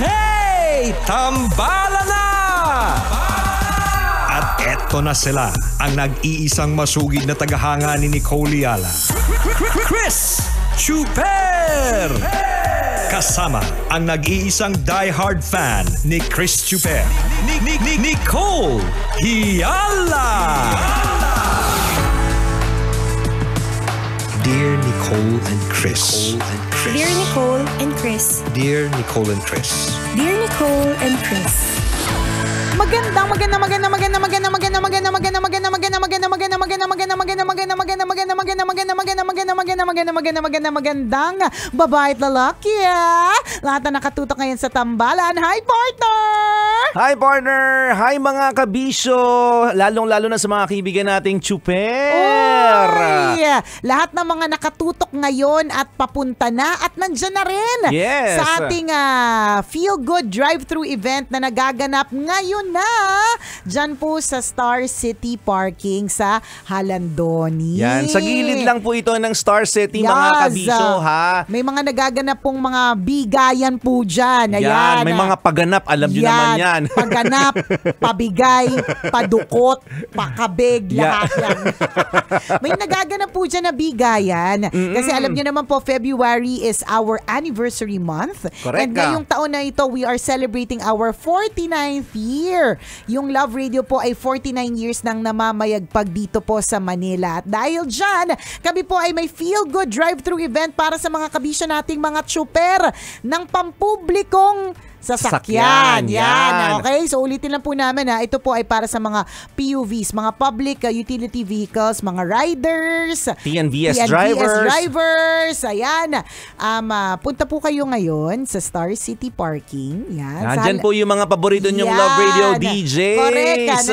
Hey! Tambala na! At eto na sila, ang nag-iisang masugid na tagahanga ni Nicole Yala. Chris Chuper! Kasama ang nag-iisang diehard fan ni Chris Chuper, Nicole Yala! Dear Nicole and Chris. Dear Nicole and Chris. Dear Nicole and Chris. Dear Nicole and Chris. Magandang babae at lalaki. Lahat na nakatutok ngayon sa tambalan. Hi, partner! Hi, partner! Hi, mga kabisyo! Lalong-lalo na sa mga kaibigan nating Chuper! Uy! Lahat ng mga nakatutok ngayon at papunta na at nandyan na rin sa ating Feel Good Drive-Thru event na nagaganap ngayon na dyan po sa Star City Parking sa Halandoni. Yan, sa gilid lang po ito ng Star City, mga kabisyo, ha? May mga nagaganap pong mga bigayan po dyan. Ayan. Yan, may mga paganap, alam nyo naman yan. Paganap, pabigay, padukot, pakabig, lahat yan. May nagaganap po dyan na bigayan. Kasi alam nyo naman po, February is our anniversary month. Correct. And ngayong taon na ito, we are celebrating our 49th year. Yung Love Radio po ay 49 years nang namamayagpag dito po sa Manila. At dahil dyan, kami po ay may Feel Good Drive-Thru event para sa mga kabisya nating mga Chuper ng pampublikong sasakyan. Yan. Okay? So ulitin lang po namin ito po ay para sa mga PUVs, mga public utility vehicles, mga riders, TNVS drivers. Ayan. Punta po kayo ngayon sa Star City Parking. Yan. Nandyan po yung mga paborito nyong Love Radio DJs. Correct.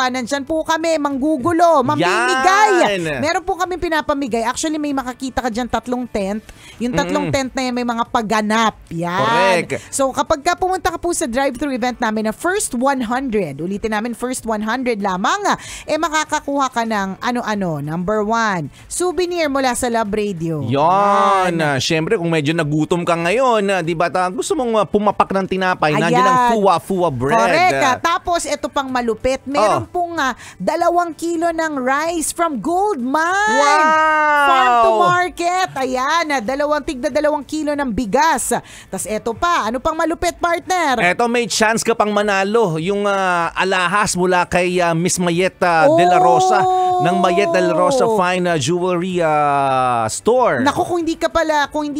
Nandyan po kami, manggugulo, mamimigay. Meron po kami pinapamigay. Actually, may makakita ka dyan 3 tent. Yung 3 tent na yan, may mga pagganap. Yan. Correct. So, kapag pumunta ka po sa drive-thru event namin na first 100, ulitin namin first 100 lamang, makakakuha ka ng ano-ano. Number 1, souvenir mula sa Love Radio. Yon. Siyempre, kung medyo nagutom ka ngayon, di ba, gusto mong pumapak ng tinapay, nandiyan ang fuwa-fuwa bread. Correct. Tapos, ito pang malupit. Meron pong 2 kilo ng rice from Gold Mine. Wow! Farm to market. Ayan. 2 kilo ng bigas. Tapos, ito pa. Ano pang malupit, partner? Eto, may chance ka pang manalo yung alahas mula kay Miss Mayetta de la Rosa ng Mayetta de la Rosa Fine Jewelry Store. Naku, kung hindi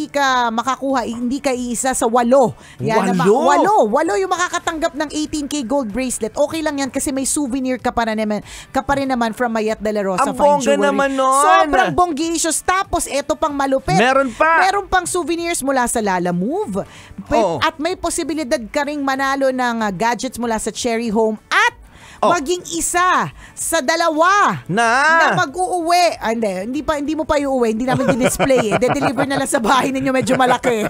ka makakuha, hindi ka iisa sa 8. Yan, 8 yung makakatanggap ng 18K gold bracelet. Okay lang yan kasi may souvenir ka pa rin naman from Mayetta de la Rosa Fine Jewelry. Ang bongga naman nun. Sobrang bonggisious. Tapos, eto pang malupit. Meron pang souvenirs mula sa Lala Move. At may posibilidad ka ring manalo ng gadgets mula sa Cherry Home at maging isa sa 2 na mag-uuwi. Hindi mo pa iuwi. Hindi namin din-display. De-deliver na lang sa bahay ninyo. Medyo malaki.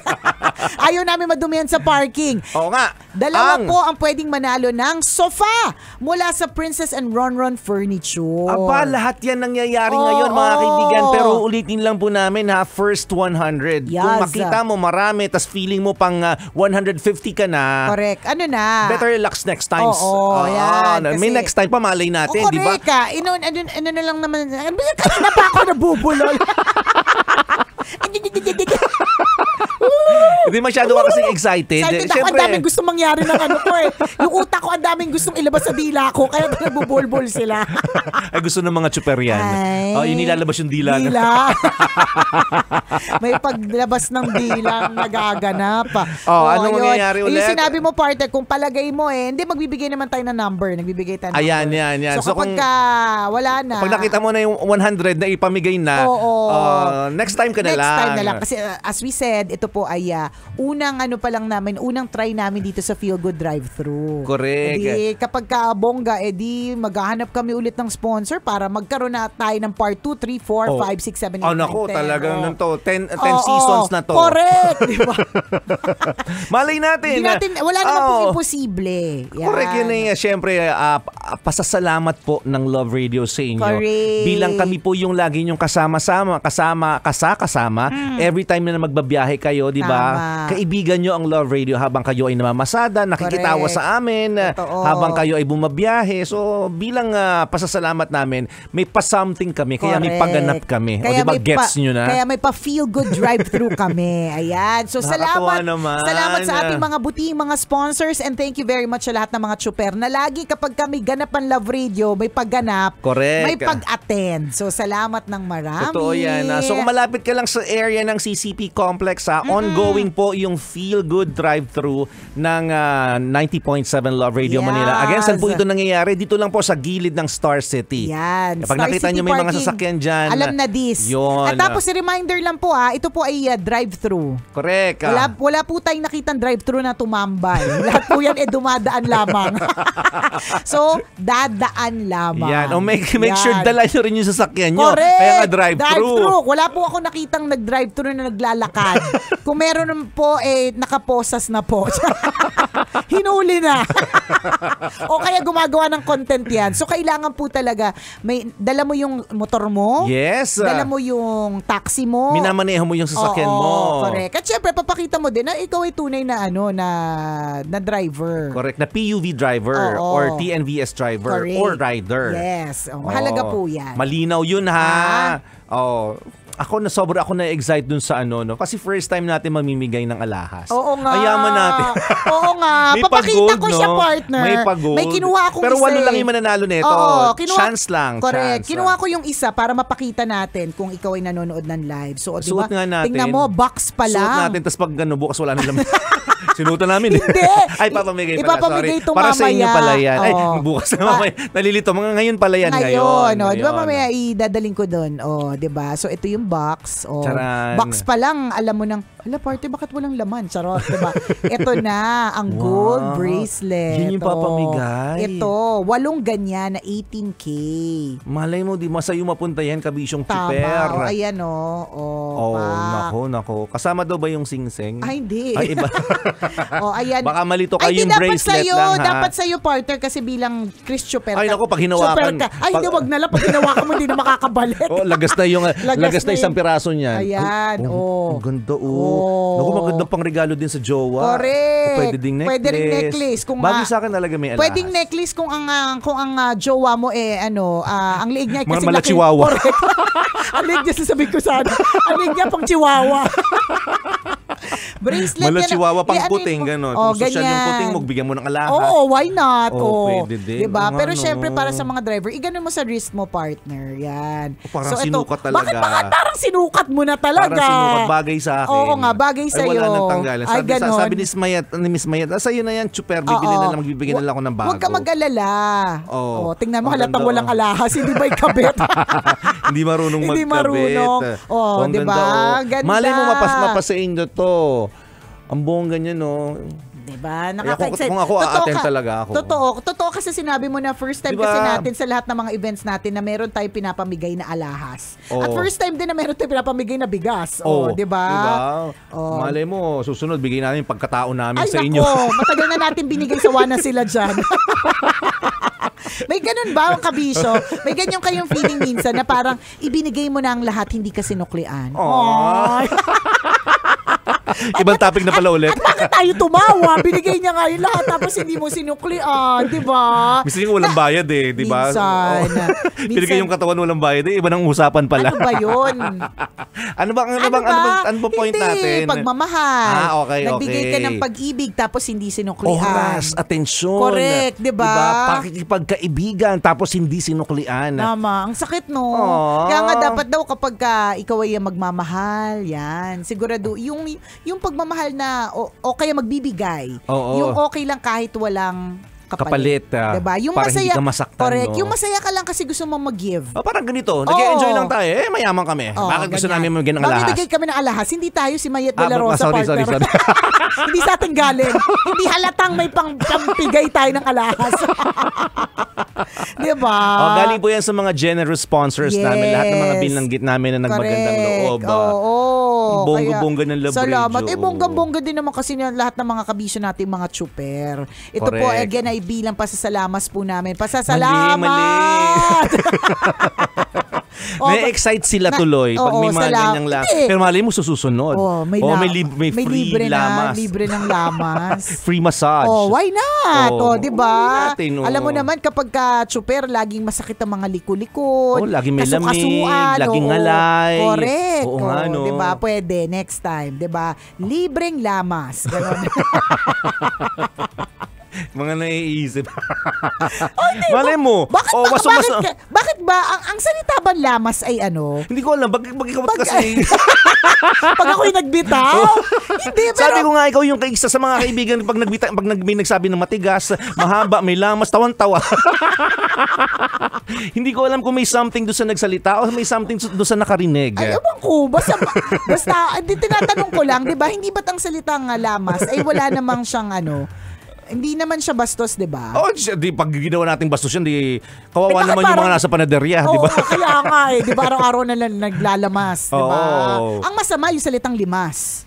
Ayaw namin madumihan sa parking. Oo nga. 2 po ang pwedeng manalo ng sofa mula sa Princess and Ronron Furniture. Aba, lahat yan nangyayari ngayon, mga kaibigan. Pero ulitin lang po namin first 100. Kung makita mo marami, tas feeling mo pang 150 ka na. Correct. Ano na? Better relax next times. Yan. May next time pa, malay natin, di ba? Correct. Ano na lang naman. Kanina pa ako nabubulol. Hindi masyado ka kasing excited. Ako, ang daming gusto mangyari ng ko Yung utak ko, ang daming gustong ilabas sa dila ko. Kaya nabubulbol sila. Ay, gusto ng mga Chuper yan. Yung nilalabas yung dila. May paglabas ng dila nagaganap. Anong mangyayari ulit? Yung sinabi mo, partner, kung palagay mo hindi, magbibigay naman tayo ng number. Nagbibigay tayo ng number. Ayan. So kapag wala na. Pag nakita mo na yung 100 na ipamigay na, next time ka na lang. Next time na lang. Kasi as we said, ito po ay unang try namin dito sa Feel Good Drive-Thru. Correct. Kapag bongga, maghahanap kami ulit ng sponsor para magkaroon na tayo ng part 2, 3, 4, 5, 6, 7, 8, 9, 10. Naku, talagang 10 seasons na to. Correct, di ba? Malay natin. Wala naman pong imposible. Yan. Correct, yun siyempre, pasasalamat po ng Love Radio sa inyo. Correct. Bilang kami po yung lagi nyong kasama. Every time na magbabiyahe kayo, di ba? ba? Kaibigan nyo ang Love Radio habang kayo ay namamasada, nakikitawa Correct. sa amin, Totoo. habang kayo ay bumabiyahe. So, bilang pasasalamat namin, may pa-something kami, kaya may Correct. paganap kami. O, diba, may gets nyo na? Kaya may pa-feel good drive-thru kami. Ayan. So, Nakakatuwa salamat. naman. Salamat sa ating mga buting mga sponsors and thank you very much sa lahat ng mga tsuper na lagi kapag kami ganap ang Love Radio, may pagganap, Correct. may pag-attend. So, salamat ng marami. Totoo yan. So kung malapit ka lang sa area ng CCP Complex, ongoing po yung Feel Good Drive-Thru ng 90.7 Love Radio Yes. Manila. Again, saan po ito nangyayari? Dito lang po sa gilid ng Star City. Yan. Kapag Star nakita City nyo may mga Parking, sasakyan dyan. alam na this. Yun. At tapos reminder lang po ito po ay drive-thru. Correct. Wala po tayong nakitang drive-thru na tumambay. Lahat po yan dumadaan lamang. So, dadaan lamang. Yan. O make sure Yan. dala nyo rin yung sasakyan nyo. Correct. Kaya nga drive-thru. Wala po ako nakitang nag-drive-thru na naglalakad. Kung meron naman po, nakaposas na po. Hinuli na. O kaya gumagawa ng content yan. So, kailangan po talaga, dala mo yung motor mo. Yes. Dala mo yung taxi mo. Minamaneho mo yung sasakyan Oo, mo. Correct. At syempre, papakita mo din na ikaw ay tunay na na driver. Correct. Na PUV driver Oo. or TNVS driver Correct. or rider. Yes. Mahalaga Oo. po yan. Malinaw yun ha. Oh. Sobra ako na-excite dun sa no? Kasi first time natin mamimigay ng alahas. Oo nga. Ayaman natin. Oo nga. May Papakita pag-gold, ko siya, partner. May pag-gold. May kinuha akong Pero isa. walo lang yung mananalo nito. Oo, Chance lang. Correct. Chance Kinuha lang. ko yung isa para mapakita natin kung ikaw ay nanonood ng live. So, di ba? Suot nga natin. Tingnan mo, box pa lang. Suot natin, tapos pag bukas wala nang laman. Sinutan namin. Hindi. Ay, papamigay pala. Ipapamigay Sorry. ito Para sa inyo mamaya. pala yan. Ay, Oo. bukas na mamaya. Nalilito. Mga ngayon pala yan. Ngayon. Di ba Ngayon. mamaya idadaling ko doon? Di ba? So, ito yung box. Charan. Box pa lang, alam mo nang, party, bakit walang laman? Charot, di ba? Ito na, ang gold bracelet. Yun yung papamigay. Ito, 8 ganyan na 18K. Malay mo, di masayo mapunta yan, kabisyong Tama. chuper. Ayan Nako. Kasama daw ba yung singsing? Ay, hindi. Ay, iba. Ayan. Baka malito ka Ay, yung dapat bracelet sa'yo, lang, ha? Dapat sa'yo, partner, kasi bilang Chris Chuper. Ay, naku, pag hinawakan. Ay, hindi, wag na lang. Pag hinawakan mo, hindi na makakabalik. Lagas na yung lagas na isang piraso niyan. Ayan, Ang ganda, Naku, maganda pang regalo din sa jowa. Correct. Pwede ding necklace. Pwede ring necklace. Kung bagay sa akin talaga may alahas. Pwedeng necklace kung ang jowa mo ang liig niya ay kasi Mala chihuahua. Correct. Ang liig niya, sasabihin ko sana. Ang liig niya pang chihuahua. Bracelet Mala yan. chihuahua pang Ano puting, gano'n. Kung social yung puting mo, bigyan mo ng alahas. Oo, why not? Pwede din. Diba? Pero Ano. syempre, para sa mga driver, iganon mo sa wrist mo, partner. Yan. Parang sinukat talaga. Bakit parang sinukat mo na talaga? Parang sinukat, bagay sa akin. Oo nga, bagay sa'yo. Ay, wala nang tanggalan. Ay, ganon. Sabi ni Miss Mayat, sa'yo na yan, chuper, bibili na lang, magbibigyan na lang ako ng bago. Huwag ka mag-alala. Oo. Tingnan mo, Ang halatang ganda, walang alahas. Hindi ba ikabit? Hindi marunong magkabit. Hindi marunong. Oh, Ang di ba? ganda, Ganda. Malay mo mapasain nyo to. Ang buong ganyan, Diba? Kung ako, a-attend talaga ako. Totoo kasi sinabi mo na first time Diba? kasi natin sa lahat ng mga events natin na meron tayong pinapamigay na alahas. Oo. At first time din na meron tayong pinapamigay na bigas. Oo, Diba? Oh. Malay mo, susunod, bigay namin yung pagkatao namin Ay, sa inyo. nako, matagal na natin binigay sa wana sila dyan. May ganun ba ang kabisyo? May ganyan kayong feeling minsan na parang ibinigay mo na ang lahat, hindi ka sinuklian. Aww. Ibang topic na pala ulit. At bakit tayo tumawa? Binigay niya nga yung lahat tapos hindi mo sinuklian, di ba? Minsan yung walang bayad di ba? Minsan. Binigay yung katawan walang bayad iba nang usapan pala. Ano ba yun? ano ba point Hindi, natin? pagmamahal. Okay. Nagbigay ka ng pag-ibig tapos hindi sinuklian. Oras, atensyon. Correct, di ba? Pakikipagkaibigan tapos hindi sinuklian. Tama, ang sakit no. Aww. Kaya nga dapat daw kapag ikaw ay magmamahal, yan. Sigurado, yung pagmamahal na o kaya magbibigay. Oo. Yung okay lang kahit walang kapalit. Diba? Yung para masaya, hindi ka masaktan. correct. No? Yung masaya ka lang kasi gusto mong mag-give. Parang ganito. Nag-enjoy lang tayo. Mayaman kami. Bakit gusto namin magiging ng alahas? Mamimigay kami ng alahas. Hindi tayo si Mayet de la Rosa, sorry. partner. Hindi sa ating galing. Hindi halatang may pampigay tayo ng alahas. Diba? Galing po yan sa mga generous sponsors namin. Lahat ng mga binanggit namin na nagmagandang loob. Oo. Bongga-bongga ng Love Salamat. Radio. Bongga-bongga din naman kasi lahat ng mga kabisyo natin, mga chuper. Ito po, Correct. again, ay bilang pasasalamas po namin. Pasasalamat! Mali. Na-excite sila tuloy pag may mga ganyang lamas. Pero malay mo susunod. May free lamas. Libre ng lamas. Free massage. Why not? Di ba? Alam mo naman, naman kapag ka-chuper, laging masakit ang mga likod-likod. laging may lamig, kasukasuan, laging ngalay. Correct. Oo nga, no? Di ba? Pwede. Next time. Di ba? Libreng lamas. Ganon. Mga naiisip. Malay mo. Bakit ba? Ang salita ba lamas ay ano? Hindi ko alam. Bakit kasi? Pag ako'y nagbitaw? Hindi, pero... Sabi ko nga, ikaw yung isa sa mga kaibigan pag may nagsabi ng matigas, mahaba, may lamas, tawan-tawa. Hindi ko alam kung may something doon sa nagsalita o may something doon sa nakarinig. Ay, ewan ko. Basta tinatanong ko lang, di ba? Hindi ba't ang salitang lamas ay wala namang siyang ano... Hindi naman siya bastos, di ba? Pag ginawa nating bastos yan, kawawa naman yung mga nasa panaderya, di ba? Kaya nga di ba araw-araw na naglalamas, di ba? Ang masama yung salitang limas.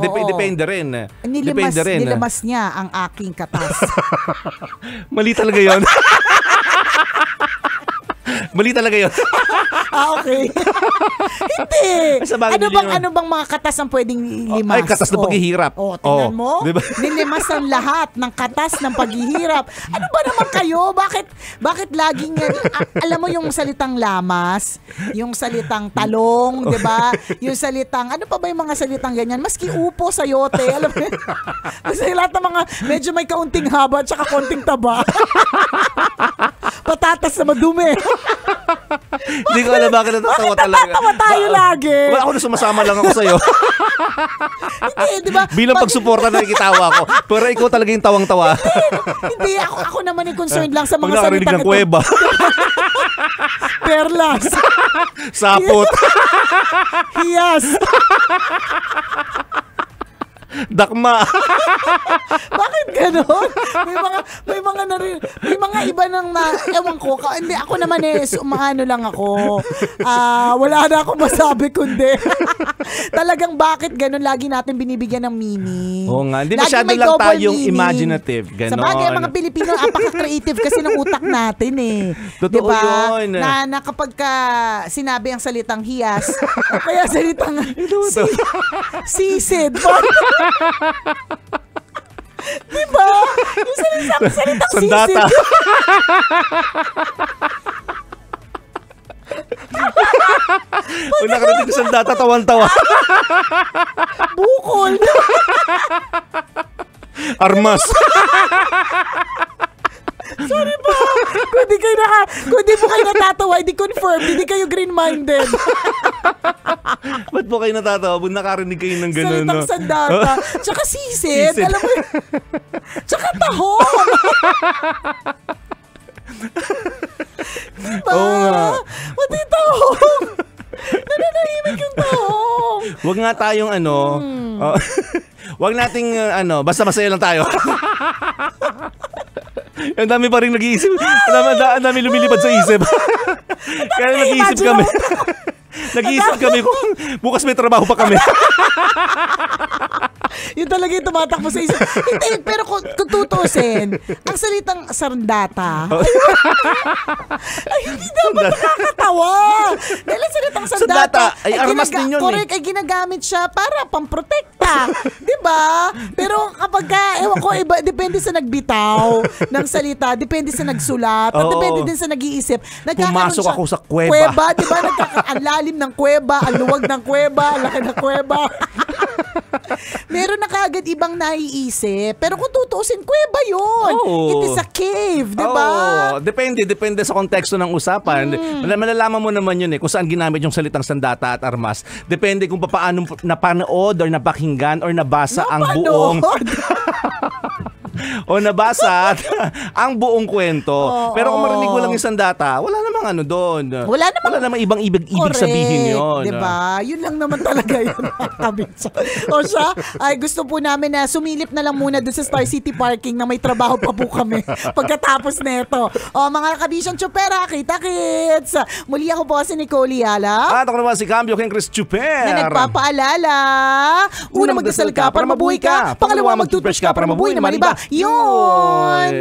Depende rin. Nilimas niya ang aking katas. Mali talaga yun. Mali talaga yun. Okay. Hindi. Ano bang mga katas ang pwedeng limas? Ay, katas ng paghihirap. Tingnan mo. Diba? Nilimas ang lahat ng katas ng paghihirap. Ano ba naman kayo? Bakit laging alam mo yung salitang lamas, yung salitang talong, 'di ba? Yung salitang ano pa ba yung mga salitang ganyan? Maski upo, sayote, alam mo. Kasi lahat ng mga medyo may kaunting haba at saka konting taba. Patatas na madumi. Hindi ko alam bakit natatawa talaga. Natatawa tayo lagi. Ako na sumasama lang ako sa'yo. Hindi, di ba? Bilang pagsuporta nakikitawa ko. Pero ikaw talaga yung tawang-tawa. Hindi, ako naman yung concerned lang sa mga salitang ito. Pag ng kuweba. Perlas. Sapot. Hiyas. Dakma. Bakit gano'n? May mga iba nang ewan ko. Hindi, ako naman umaano lang ako. Wala na akong masabi kundi. Talagang bakit gano'n lagi natin binibigyan ng meaning. Oo nga. Hindi masyado lang tayong imaginative. Ganon. Sa bagay, mga Pilipino, apaka-creative kasi ng utak natin Totoo diba? Yun. Na kapag sinabi ang salitang hiyas, kaya salitang sisid. Diba? Yung salitang sandata. sisid. Una ka natin sa sandata, tawan-tawa. Bukol. Armas. Sorry ba? Kung di mo kayo natatawa, hindi confirmed, hindi kayo green-minded. Ba't po kayo natatawa? Ba't nakarinig kayo ng gano'n? Salitang sandata. Tsaka sisid. Alam mo yun. Tsaka tahong. Diba? Oo nga. Pati tahong. Nananahimik yung tahong. Huwag nga tayong huwag nating basta masaya lang tayo. Ang dami pa rin nag-iisip. Ang dami lumilipad sa isip. Kaya nag-iisip kami. Nag-iisip kami kung bukas may trabaho pa kami. Yun talaga yung tumatakbo sa isip. Hindi, pero kung tutusin, ang salitang sandata, ay hindi dapat nakakatawa. Dahil ang salitang sandata, ay armas din yun. Correct, ay ginagamit siya para pamprotekta. Diba? Pero kapag ewan ko, iba, depende sa nagbitaw ng salita, depende sa nagsulat, at depende din sa nag-iisip. Pumasok ako sa kuweba. Diba? Ang lalim ng kuweba, ang luwag ng kuweba, ang laki ng kuweba. Meron na kaagad ibang naiisip. Pero kung tutuusin, kuweba yun. It is a cave, di ba? Depende sa konteksto ng usapan. Malalaman mo naman yun kung saan ginamit yung salitang sandata at armas. Depende kung paano napanood or napakinggan or nabasa ang buong o nabasa ang buong kwento. Pero kung marinig mo lang yung sandata, wala namang doon. Wala namang ibang ibig sabihin yun. Diba? Yun lang naman talaga yun. O siya, ay gusto po namin na sumilip na lang muna doon sa Star City Parking na may trabaho pa po kami pagkatapos neto. O mga kabisyon Chupera, kita-kits! Muli ako po si Nicole Yala. At ako naman si Cambio King Chris Chuper. Na nagpapaalala. Una magdasal ka para mabuhay ka. Pangalawa mag-toothbrush ka para mabuhay naman iba. Yun!